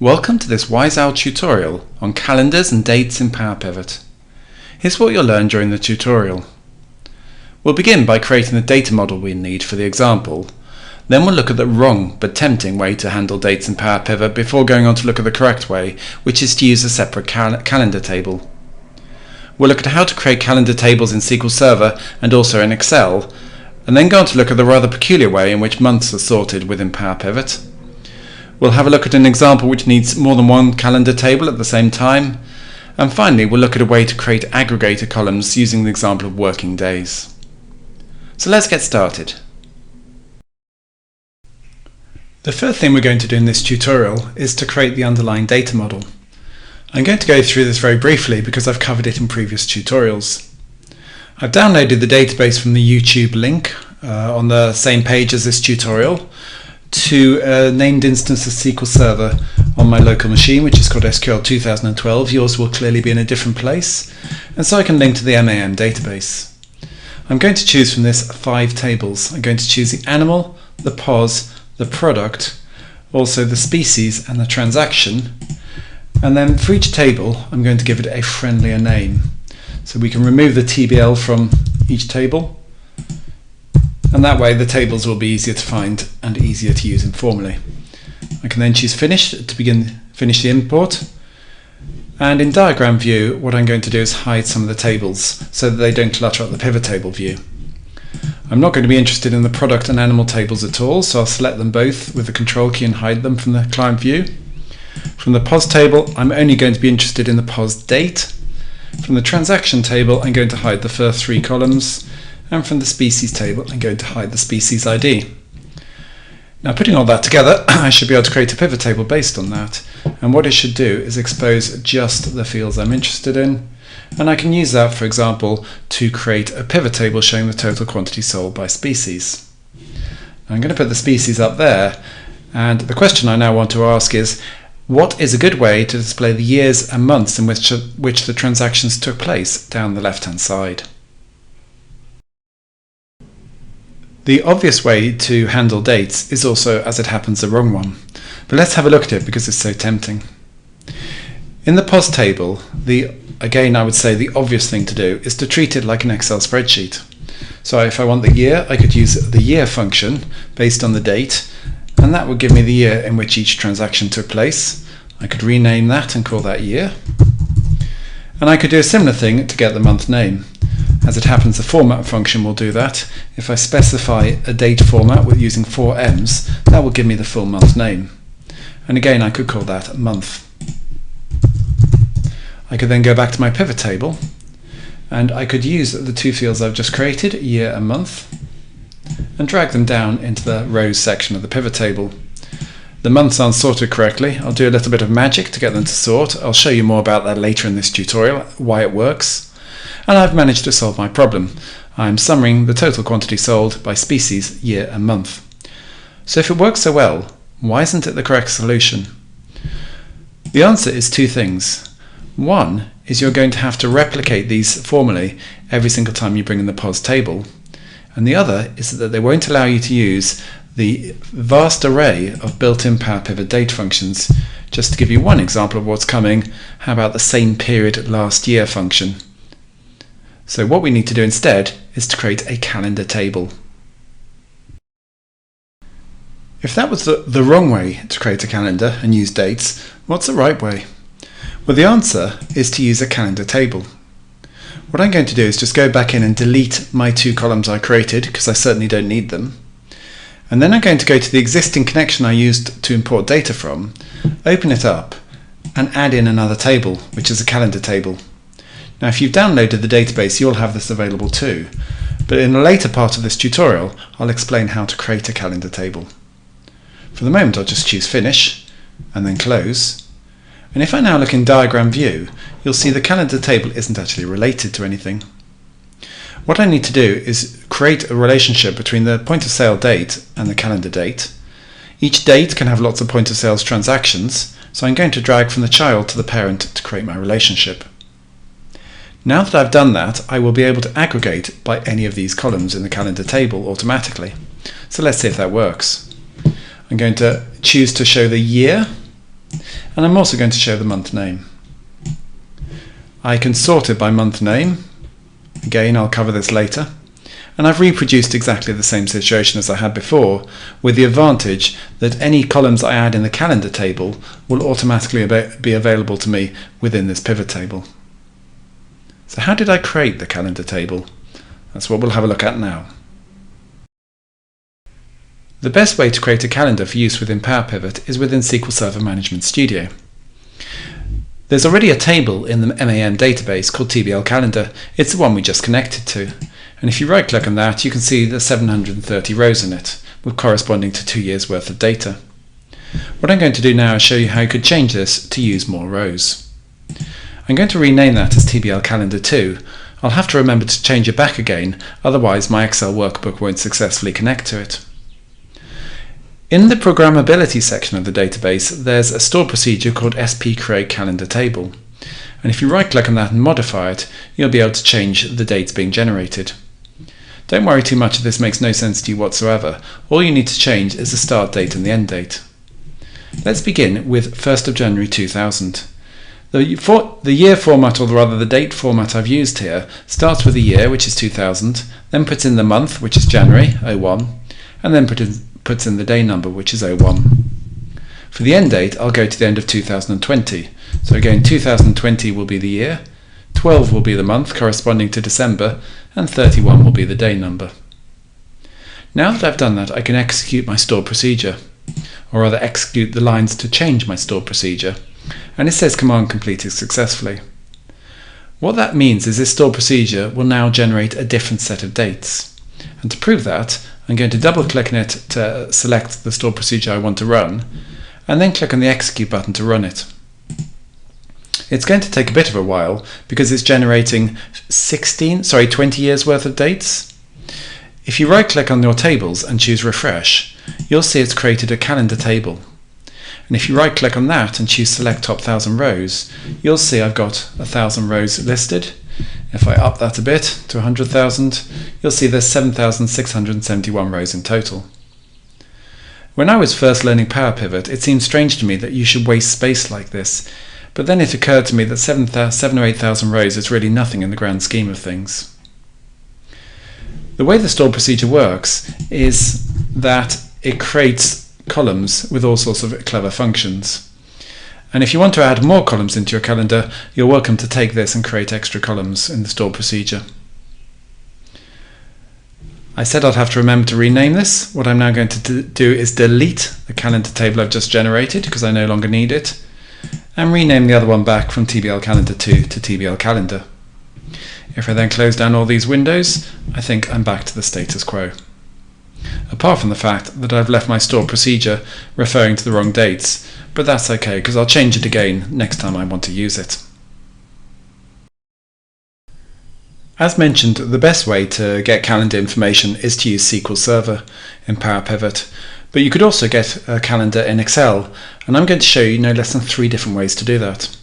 Welcome to this Wise Owl tutorial on calendars and dates in PowerPivot. Here's what you'll learn during the tutorial. We'll begin by creating the data model we need for the example. Then we'll look at the wrong but tempting way to handle dates in PowerPivot before going on to look at the correct way, which is to use a separate calendar table. We'll look at how to create calendar tables in SQL Server and also in Excel, and then go on to look at the rather peculiar way in which months are sorted within PowerPivot. We'll have a look at an example which needs more than one calendar table at the same time. And finally, we'll look at a way to create aggregator columns using the example of working days. So let's get started. The first thing we're going to do in this tutorial is to create the underlying data model. I'm going to go through this very briefly because I've covered it in previous tutorials. I've downloaded the database from the YouTube link on the same page as this tutorial to a named instance of SQL Server on my local machine, which is called SQL 2012. Yours will clearly be in a different place, and so I can link to the MAM database. I'm going to choose from this 5 tables. I'm going to choose the animal, the POS, the product, also the species and the transaction, and then for each table I'm going to give it a friendlier name. So we can remove the TBL from each table, and that way the tables will be easier to find and easier to use informally. I can then choose Finish to finish the import, and in diagram view what I'm going to do is hide some of the tables so that they don't clutter up the pivot table view. I'm not going to be interested in the product and animal tables at all, so I'll select them both with the control key and hide them from the client view. From the POS table I'm only going to be interested in the POS date. From the transaction table I'm going to hide the first 3 columns, and from the species table I'm going to hide the species ID. Now, putting all that together, I should be able to create a pivot table based on that, and what it should do is expose just the fields I'm interested in, and I can use that, for example, to create a pivot table showing the total quantity sold by species. Now, I'm going to put the species up there, and the question I now want to ask is, what is a good way to display the years and months in which the transactions took place down the left-hand side? The obvious way to handle dates is also, as it happens, the wrong one. But let's have a look at it because it's so tempting. In the POS table, again I would say the obvious thing to do is to treat it like an Excel spreadsheet. So if I want the year, I could use the year function based on the date, and that would give me the year in which each transaction took place. I could rename that and call that year. And I could do a similar thing to get the month name. As it happens, the format function will do that. If I specify a date format with using 4 M's, that will give me the full month name. And again, I could call that month. I could then go back to my pivot table, and I could use the 2 fields I've just created, year and month, and drag them down into the rows section of the pivot table. The months aren't sorted correctly. I'll do a little bit of magic to get them to sort. I'll show you more about that later in this tutorial, why it works. And I've managed to solve my problem. I'm summarizing the total quantity sold by species, year and month. So if it works so well, why isn't it the correct solution? The answer is 2 things. One is you're going to have to replicate these formally every single time you bring in the POS table. And the other is that they won't allow you to use the vast array of built-in PowerPivot date functions. Just to give you one example of what's coming, how about the same period last year function? So what we need to do instead is to create a calendar table. If that was the wrong way to create a calendar and use dates, what's the right way? Well, the answer is to use a calendar table. What I'm going to do is just go back in and delete my 2 columns I created, because I certainly don't need them. And then I'm going to go to the existing connection I used to import data from, open it up, and add in another table, which is a calendar table. Now, if you've downloaded the database, you'll have this available too. But in a later part of this tutorial, I'll explain how to create a calendar table. For the moment, I'll just choose Finish and then Close. And if I now look in diagram view, you'll see the calendar table isn't actually related to anything. What I need to do is create a relationship between the point of sale date and the calendar date. Each date can have lots of point of sales transactions, so I'm going to drag from the child to the parent to create my relationship. Now that I've done that, I will be able to aggregate by any of these columns in the calendar table automatically. So let's see if that works. I'm going to choose to show the year and I'm also going to show the month name. I can sort it by month name. Again, I'll cover this later. And I've reproduced exactly the same situation as I had before, with the advantage that any columns I add in the calendar table will automatically be available to me within this pivot table. So how did I create the calendar table? That's what we'll have a look at now. The best way to create a calendar for use within PowerPivot is within SQL Server Management Studio. There's already a table in the MAM database called TBL Calendar. It's the one we just connected to. And if you right click on that, you can see the 730 rows in it, with corresponding to 2 years worth of data. What I'm going to do now is show you how you could change this to use more rows. I'm going to rename that as TBL Calendar 2. I'll have to remember to change it back again, otherwise my Excel workbook won't successfully connect to it. In the programmability section of the database, there's a stored procedure called spCreate Calendar Table. And if you right click on that and modify it, you'll be able to change the dates being generated. Don't worry too much if this makes no sense to you whatsoever. All you need to change is the start date and the end date. Let's begin with 1st of January 2000. The year format, or rather the date format I've used here, starts with the year, which is 2000, then puts in the month, which is January 01, and then puts in the day number, which is 01. For the end date, I'll go to the end of 2020. So again, 2020 will be the year, 12 will be the month corresponding to December, and 31 will be the day number. Now that I've done that, I can execute my stored procedure, or rather execute the lines to change my stored procedure, and it says command completed successfully. What that means is this stored procedure will now generate a different set of dates. And to prove that, I'm going to double click on it to select the stored procedure I want to run, and then click on the execute button to run it. It's going to take a bit of a while because it's generating 20 years worth of dates. If you right click on your tables and choose refresh, you'll see it's created a calendar table. And if you right click on that and choose select top 1000 rows, you'll see I've got 1000 rows listed. If I up that a bit to 100,000, you'll see there's 7,671 rows in total. When I was first learning PowerPivot, it seemed strange to me that you should waste space like this, but then it occurred to me that 7,000 or 8,000 rows is really nothing in the grand scheme of things. The way the stored procedure works is that it creates columns with all sorts of clever functions. And if you want to add more columns into your calendar, you're welcome to take this and create extra columns in the stored procedure. I said I'd have to remember to rename this. What I'm now going to do is delete the calendar table I've just generated because I no longer need it, and rename the other one back from TBL Calendar 2 to TBL Calendar. If I then close down all these windows, I think I'm back to the status quo. Apart from the fact that I've left my stored procedure referring to the wrong dates, but that's okay because I'll change it again next time I want to use it. As mentioned, the best way to get calendar information is to use SQL Server in PowerPivot, but you could also get a calendar in Excel, and I'm going to show you no less than 3 different ways to do that.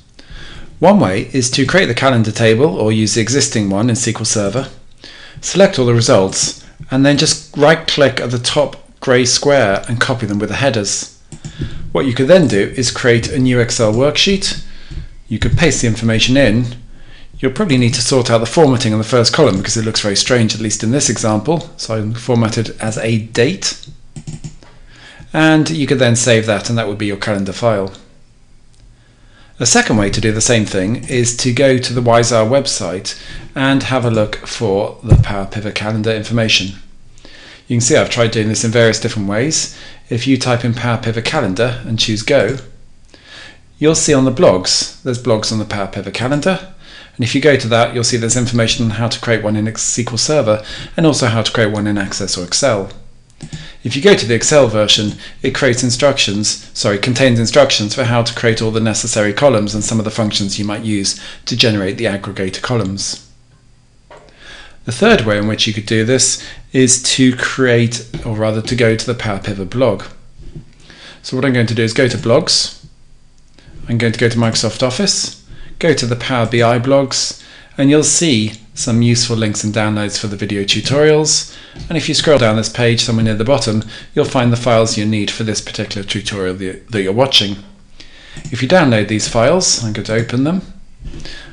One way is to create the calendar table or use the existing one in SQL Server, select all the results, and then just right click at the top grey square and copy them with the headers. What you could then do is create a new Excel worksheet. You could paste the information in. You'll probably need to sort out the formatting on the first column because it looks very strange, at least in this example. So I formatted as a date. And you could then save that, and that would be your calendar file. The second way to do the same thing is to go to the Wisar website and have a look for the PowerPivot calendar information. You can see I've tried doing this in various different ways. If you type in PowerPivot calendar and choose go, you'll see on the blogs, there's blogs on the PowerPivot calendar. And if you go to that, you'll see there's information on how to create one in SQL Server and also how to create one in Access or Excel. If you go to the Excel version, it contains instructions for how to create all the necessary columns and some of the functions you might use to generate the aggregator columns. The third way in which you could do this is to create, or rather to go to the PowerPivot blog. So what I'm going to do is go to blogs. I'm going to go to Microsoft Office, go to the Power BI blogs, and you'll see some useful links and downloads for the video tutorials. And if you scroll down this page somewhere near the bottom, you'll find the files you need for this particular tutorial that you're watching. If you download these files, I'm going to open them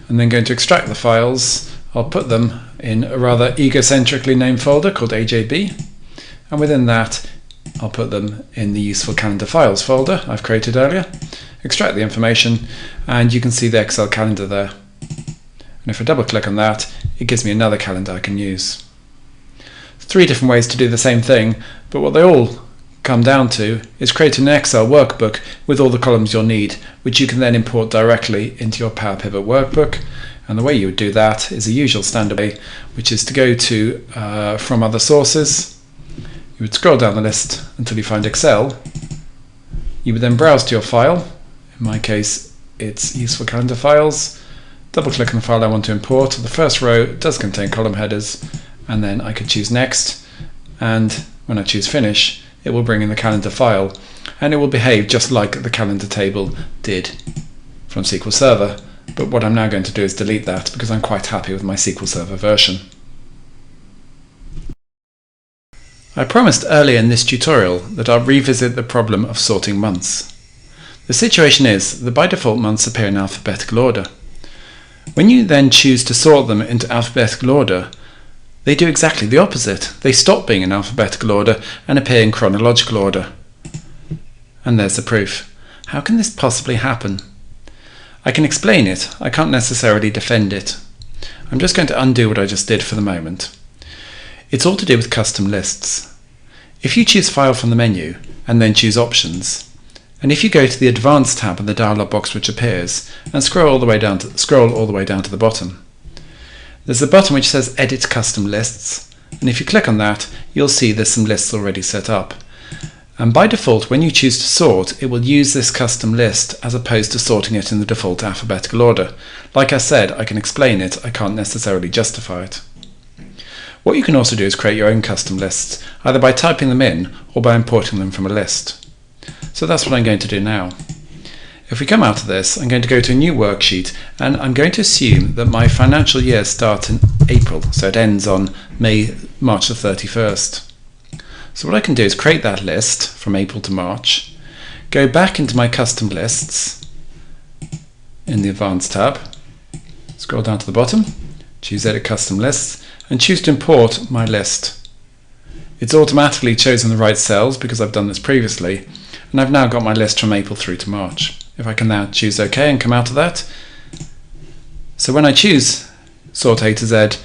and then going to extract the files. I'll put them in a rather egocentrically named folder called AJB, and within that I'll put them in the useful calendar files folder I've created earlier, extract the information, and you can see the Excel calendar there. And if I double click on that, it gives me another calendar I can use. 3 different ways to do the same thing, but what they all come down to is creating an Excel workbook with all the columns you'll need, which you can then import directly into your PowerPivot workbook. And the way you would do that is the usual standard way, which is to go to From Other Sources. You would scroll down the list until you find Excel. You would then browse to your file. In my case, it's Useful Calendar Files. Double click on the file I want to import. The first row does contain column headers, and then I can choose Next, and when I choose Finish, it will bring in the calendar file, and it will behave just like the calendar table did from SQL Server. But what I'm now going to do is delete that because I'm quite happy with my SQL Server version. I promised earlier in this tutorial that I'll revisit the problem of sorting months. The situation is that by default months appear in alphabetical order. When you then choose to sort them into alphabetical order, they do exactly the opposite. They stop being in alphabetical order and appear in chronological order. And there's the proof. How can this possibly happen? I can explain it, I can't necessarily defend it. I'm just going to undo what I just did for the moment. It's all to do with custom lists. If you choose File from the menu and then choose Options, and if you go to the Advanced tab in the dialog box which appears and scroll all the way down to the bottom, there's a button which says Edit Custom Lists, and if you click on that, you'll see there's some lists already set up. And by default, when you choose to sort, it will use this custom list as opposed to sorting it in the default alphabetical order. Like I said, I can explain it, I can't necessarily justify it. What you can also do is create your own custom lists, either by typing them in or by importing them from a list. So that's what I'm going to do now. If we come out of this, I'm going to go to a new worksheet, and I'm going to assume that my financial year starts in April, so it ends on March the 31st. So what I can do is create that list from April to March, go back into my custom lists in the Advanced tab, scroll down to the bottom, choose Edit Custom Lists, and choose to import my list. It's automatically chosen the right cells because I've done this previously, and I've now got my list from April through to March. If I can now choose OK and come out of that. So when I choose Sort A to Z,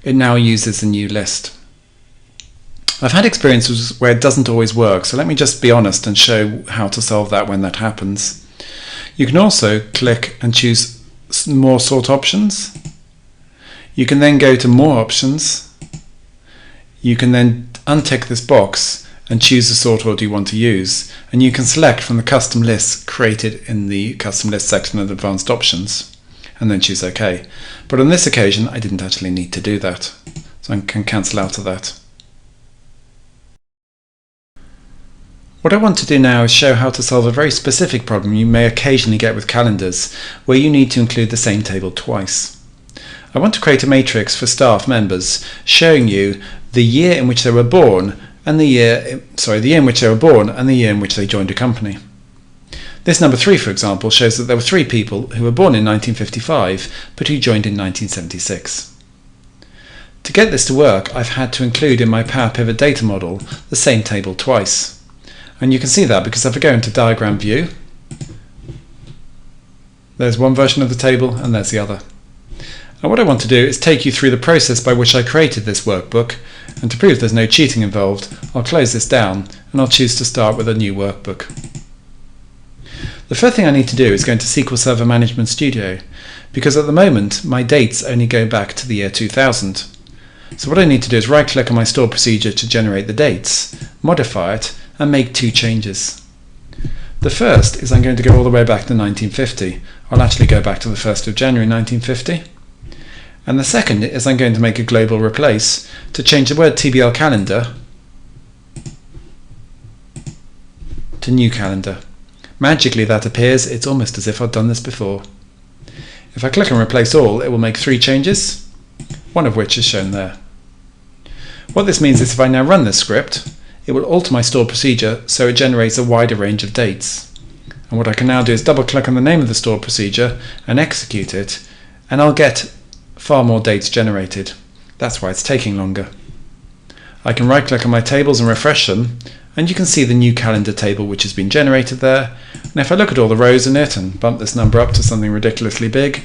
it now uses a new list. I've had experiences where it doesn't always work, so let me just be honest and show how to solve that when that happens. You can also click and choose more sort options. You can then go to more options. You can then untick this box and choose the sort order you want to use, and you can select from the custom lists created in the custom list section of advanced options and then choose OK. But on this occasion I didn't actually need to do that, so I can cancel out of that. What I want to do now is show how to solve a very specific problem you may occasionally get with calendars, where you need to include the same table twice. I want to create a matrix for staff members showing you the year in which they were born and the year in which they were born and the year in which they joined a company. This number 3, for example, shows that there were 3 people who were born in 1955 but who joined in 1976. To get this to work, I've had to include in my PowerPivot data model the same table twice. And you can see that because if I go into Diagram View, there's one version of the table and there's the other. And what I want to do is take you through the process by which I created this workbook, and to prove there's no cheating involved, I'll close this down and I'll choose to start with a new workbook. The first thing I need to do is go into SQL Server Management Studio, because at the moment my dates only go back to the year 2000. So what I need to do is right click on my stored procedure to generate the dates, modify it, and make 2 changes. The first is I'm going to go all the way back to 1950. I'll actually go back to the 1st of January 1950. And the second is I'm going to make a global replace to change the word TBL calendar to new calendar. Magically that appears. It's almost as if I've done this before. If I click on replace all, it will make 3 changes, one of which is shown there. What this means is if I now run this script, it will alter my stored procedure so it generates a wider range of dates. And what I can now do is double click on the name of the stored procedure and execute it, and I'll get far more dates generated. That's why it's taking longer. I can right click on my tables and refresh them, and you can see the new calendar table which has been generated there. And if I look at all the rows in it and bump this number up to something ridiculously big,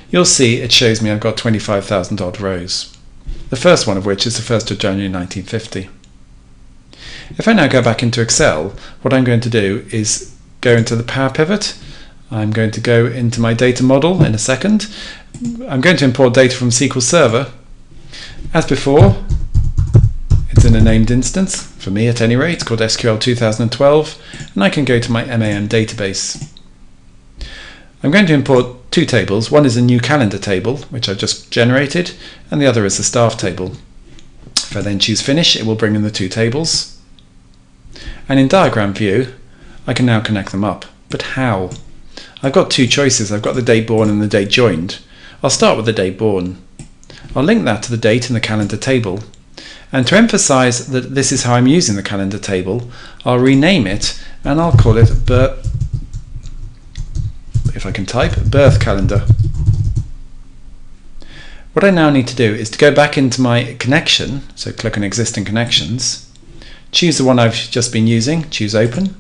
you'll see it shows me I've got 25,000 odd rows. The first one of which is the 1st of January 1950. If I now go back into Excel, what I'm going to do is go into the PowerPivot. I'm going to go into my data model in a second. I'm going to import data from SQL Server. As before, it's in a named instance, for me at any rate, it's called SQL 2012, and I can go to my MAM database. I'm going to import two tables. One is a new calendar table, which I've just generated, and the other is the staff table. If I then choose Finish, it will bring in the two tables. And in diagram view, I can now connect them up. But how? I've got two choices. I've got the date born and the date joined. I'll start with the date born. I'll link that to the date in the calendar table. And to emphasize that this is how I'm using the calendar table, I'll rename it and I'll call it if I can type, birth calendar. What I now need to do is to go back into my connection, so click on existing connections, choose the one I've just been using, choose open,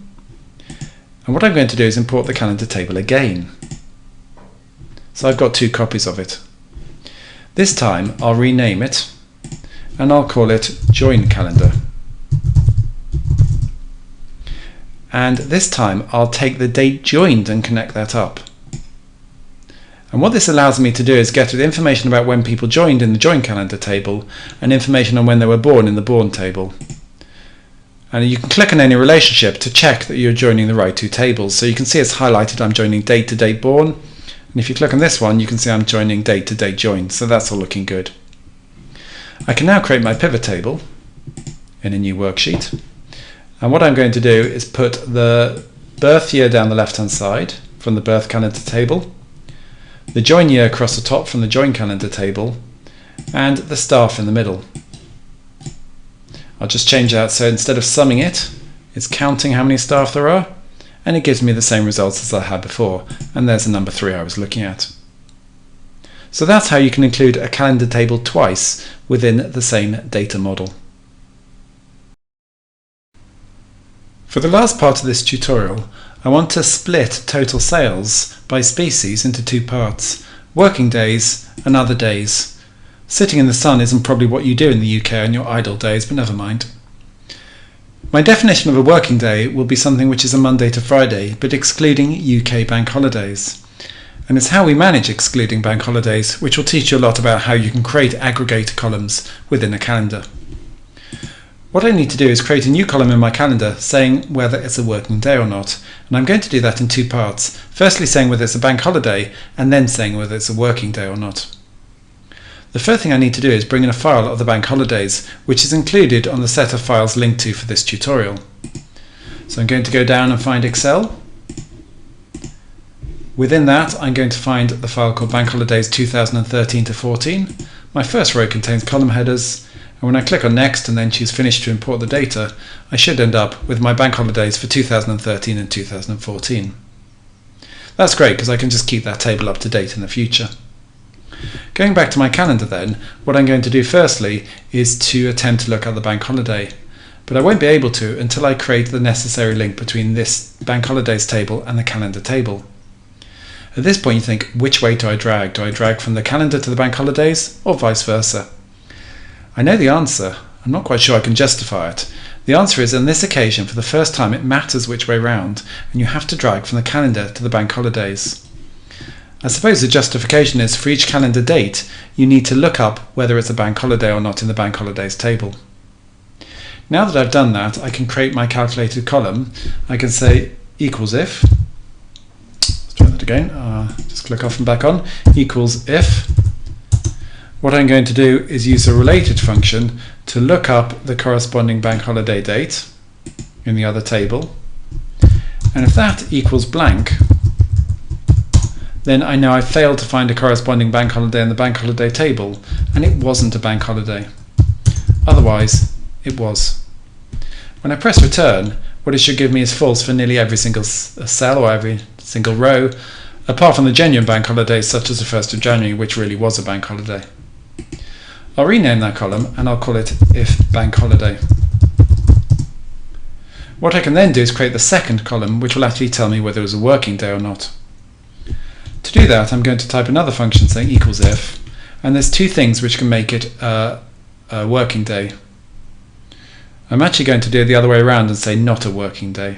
and what I'm going to do is import the calendar table again. So I've got two copies of it. This time I'll rename it and I'll call it join calendar. And this time I'll take the date joined and connect that up. And what this allows me to do is get information about when people joined in the join calendar table and information on when they were born in the born table. And you can click on any relationship to check that you're joining the right two tables. So you can see it's highlighted I'm joining date to date born. And if you click on this one, you can see I'm joining date to date joined. So that's all looking good. I can now create my pivot table in a new worksheet. And what I'm going to do is put the birth year down the left hand side from the birth calendar table, the join year across the top from the join calendar table, and the staff in the middle. I'll just change that so instead of summing it, it's counting how many staff there are, and it gives me the same results as I had before, and there's the number 3 I was looking at. So that's how you can include a calendar table twice within the same data model. For the last part of this tutorial, I want to split total sales by species into two parts, working days and other days. Sitting in the sun isn't probably what you do in the UK on your idle days, but never mind. My definition of a working day will be something which is a Monday to Friday, but excluding UK bank holidays. And it's how we manage excluding bank holidays, which will teach you a lot about how you can create aggregator columns within a calendar. What I need to do is create a new column in my calendar saying whether it's a working day or not. And I'm going to do that in two parts. Firstly saying whether it's a bank holiday, and then saying whether it's a working day or not. The first thing I need to do is bring in a file of the bank holidays, which is included on the set of files linked to for this tutorial. So I'm going to go down and find Excel. Within that, I'm going to find the file called Bank Holidays 2013 to 14. My first row contains column headers, and when I click on Next and then choose Finish to import the data, I should end up with my bank holidays for 2013 and 2014. That's great because I can just keep that table up to date in the future. Going back to my calendar then, what I'm going to do firstly is to attempt to look at the bank holiday. But I won't be able to until I create the necessary link between this bank holidays table and the calendar table. At this point you think, which way do I drag? Do I drag from the calendar to the bank holidays or vice versa? I know the answer. I'm not quite sure I can justify it. The answer is, on this occasion, for the first time, it matters which way round, and you have to drag from the calendar to the bank holidays. I suppose the justification is for each calendar date, you need to look up whether it's a bank holiday or not in the bank holidays table. Now that I've done that, I can create my calculated column. I can say equals if, let's try that again, just click off and back on, equals if. What I'm going to do is use a related function to look up the corresponding bank holiday date in the other table. And if that equals blank, then I know I failed to find a corresponding bank holiday in the bank holiday table, and it wasn't a bank holiday. Otherwise, it was. When I press return, what it should give me is false for nearly every single cell or every single row, apart from the genuine bank holidays such as the 1st of January, which really was a bank holiday. I'll rename that column and I'll call it if bank holiday. What I can then do is create the second column, which will actually tell me whether it was a working day or not. To do that, I'm going to type another function saying equals if, and there's two things which can make it a working day. I'm actually going to do it the other way around and say not a working day.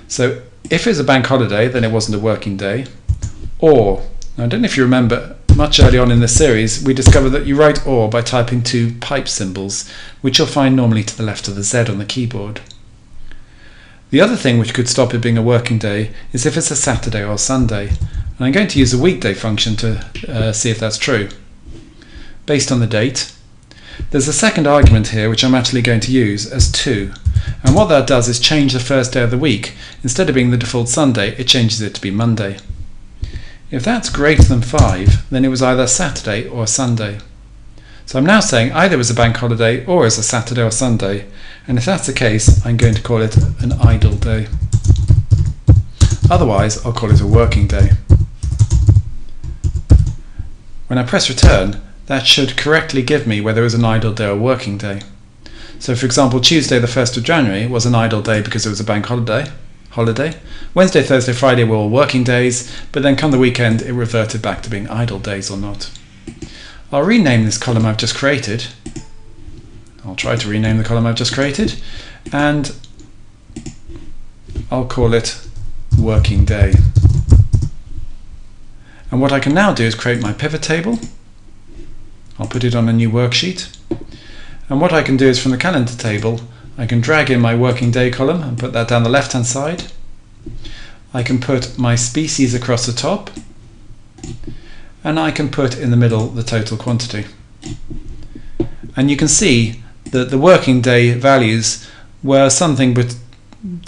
So if it's a bank holiday, then it wasn't a working day. Or, now I don't know if you remember, much early on in this series, we discovered that you write or by typing two pipe symbols, which you'll find normally to the left of the Z on the keyboard. The other thing which could stop it being a working day is if it's a Saturday or a Sunday, and I'm going to use a weekday function to see if that's true. Based on the date, there's a second argument here which I'm actually going to use as 2, and what that does is change the first day of the week. Instead of being the default Sunday, it changes it to be Monday. If that's greater than 5, then it was either Saturday or Sunday. So I'm now saying either it was a bank holiday or it's a Saturday or Sunday, and if that's the case, I'm going to call it an idle day. Otherwise, I'll call it a working day. When I press return, that should correctly give me whether it was an idle day or a working day. So for example, Tuesday the 1st of January was an idle day because it was a bank holiday. Wednesday, Thursday, Friday were all working days, but then come the weekend it reverted back to being idle days or not. I'll rename this column I've just created. I'll try to rename the column I've just created, and I'll call it working day. And what I can now do is create my pivot table. I'll put it on a new worksheet. And what I can do is from the calendar table, I can drag in my working day column and put that down the left hand side. I can put my species across the top, and I can put in the middle the total quantity. And you can see that the working day values were something but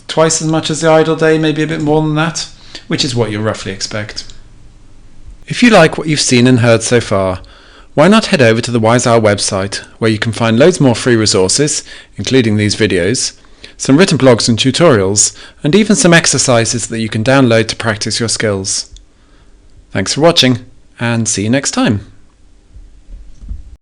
twice as much as the idle day, maybe a bit more than that, which is what you'll roughly expect. If you like what you've seen and heard so far, why not head over to the WiseOwl website, where you can find loads more free resources, including these videos, some written blogs and tutorials, and even some exercises that you can download to practice your skills. Thanks for watching, and see you next time.